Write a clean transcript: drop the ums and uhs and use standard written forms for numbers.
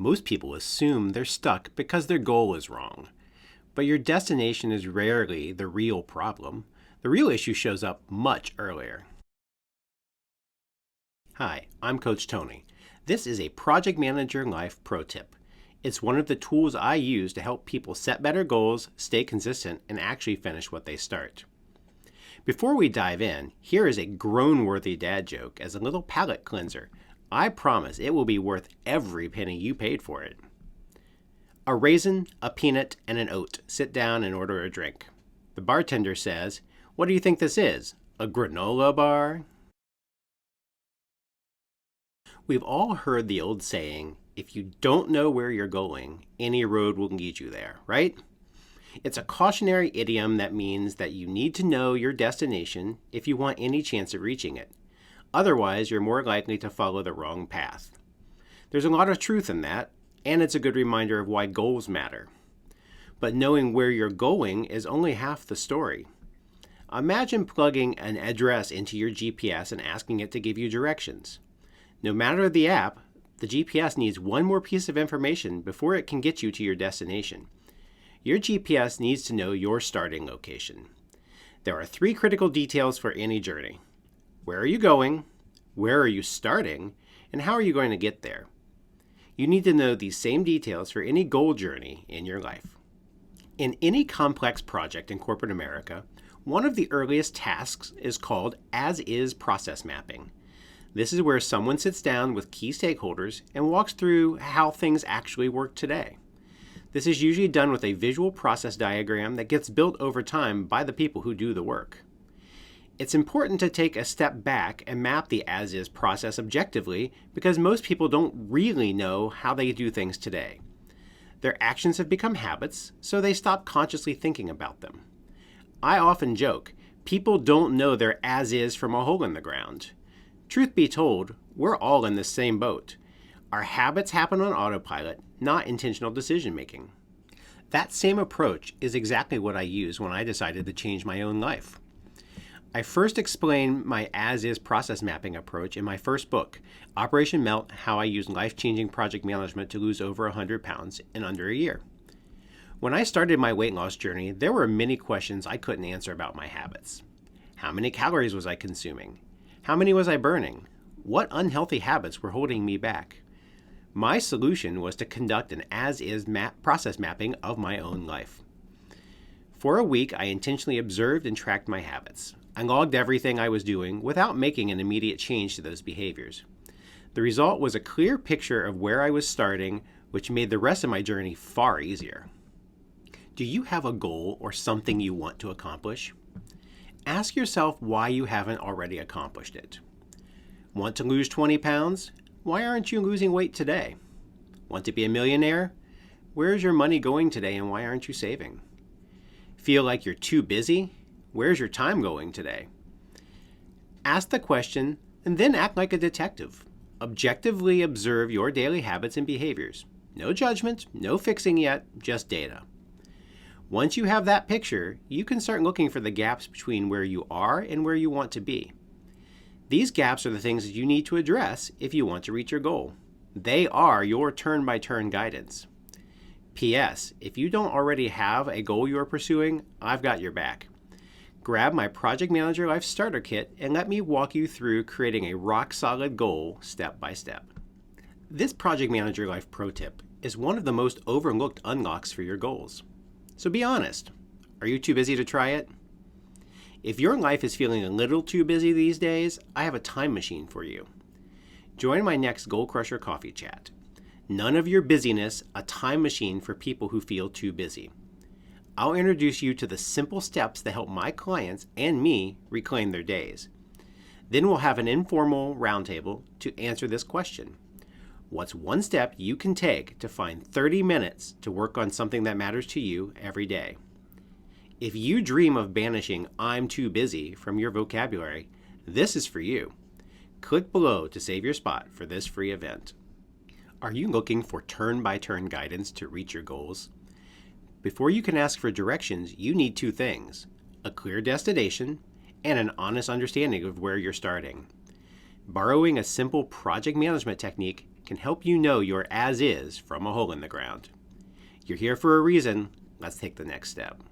Most people assume they're stuck because their goal is wrong. But your destination is rarely the real problem. The real issue shows up much earlier. Hi, I'm Coach Tony. This is a Project Manager Life Pro Tip. It's one of the tools I use to help people set better goals, stay consistent, and actually finish what they start. Before we dive in, here is a groan-worthy dad joke as a little palate cleanser. I promise it will be worth every penny you paid for it. A raisin, a peanut, and an oat sit down and order a drink. The bartender says, "What do you think this is? A granola bar?" We've all heard the old saying, if you don't know where you're going, any road will lead you there, right? It's a cautionary idiom that means that you need to know your destination if you want any chance of reaching it. Otherwise, you're more likely to follow the wrong path. There's a lot of truth in that, and it's a good reminder of why goals matter. But knowing where you're going is only half the story. Imagine plugging an address into your GPS and asking it to give you directions. No matter the app, the GPS needs one more piece of information before it can get you to your destination. Your GPS needs to know your starting location. There are 3 critical details for any journey. Where are you going? Where are you starting? And how are you going to get there? You need to know these same details for any goal journey in your life. In any complex project in corporate America, one of the earliest tasks is called as-is process mapping. This is where someone sits down with key stakeholders and walks through how things actually work today. This is usually done with a visual process diagram that gets built over time by the people who do the work. It's important to take a step back and map the as-is process objectively because most people don't really know how they do things today. Their actions have become habits, so they stop consciously thinking about them. I often joke, people don't know their as-is from a hole in the ground. Truth be told, we're all in the same boat. Our habits happen on autopilot, not intentional decision making. That same approach is exactly what I used when I decided to change my own life. I first explained my as-is process mapping approach in my first book, Operation Melt: How I Used Life-Changing Project Management to Lose Over 100 Pounds in Under a Year. When I started my weight loss journey, there were many questions I couldn't answer about my habits. How many calories was I consuming? How many was I burning? What unhealthy habits were holding me back? My solution was to conduct an as-is process mapping of my own life. For a week, I intentionally observed and tracked my habits. I logged everything I was doing without making an immediate change to those behaviors. The result was a clear picture of where I was starting, which made the rest of my journey far easier. Do you have a goal or something you want to accomplish? Ask yourself why you haven't already accomplished it. Want to lose 20 pounds? Why aren't you losing weight today? Want to be a millionaire? Where is your money going today and why aren't you saving? Feel like you're too busy? Where's your time going today? Ask the question and then act like a detective. Objectively observe your daily habits and behaviors. No judgment, no fixing yet, just data. Once you have that picture, you can start looking for the gaps between where you are and where you want to be. These gaps are the things that you need to address if you want to reach your goal. They are your turn-by-turn guidance. P.S. If you don't already have a goal you are pursuing, I've got your back. Grab my Project Manager Life Starter Kit and let me walk you through creating a rock-solid goal step by step. This Project Manager Life Pro Tip is one of the most overlooked unlocks for your goals. So be honest, are you too busy to try it? If your life is feeling a little too busy these days, I have a time machine for you. Join my next Goal Crusher Coffee Chat. None of your busyness, a time machine for people who feel too busy. I'll introduce you to the simple steps that help my clients and me reclaim their days. Then we'll have an informal roundtable to answer this question. What's one step you can take to find 30 minutes to work on something that matters to you every day? If you dream of banishing "I'm too busy" from your vocabulary, this is for you. Click below to save your spot for this free event. Are you looking for turn-by-turn guidance to reach your goals? Before you can ask for directions, you need 2 things: a clear destination and an honest understanding of where you're starting. Borrowing a simple project management technique, can help you know your as is from a hole in the ground. You're here for a reason. Let's take the next step.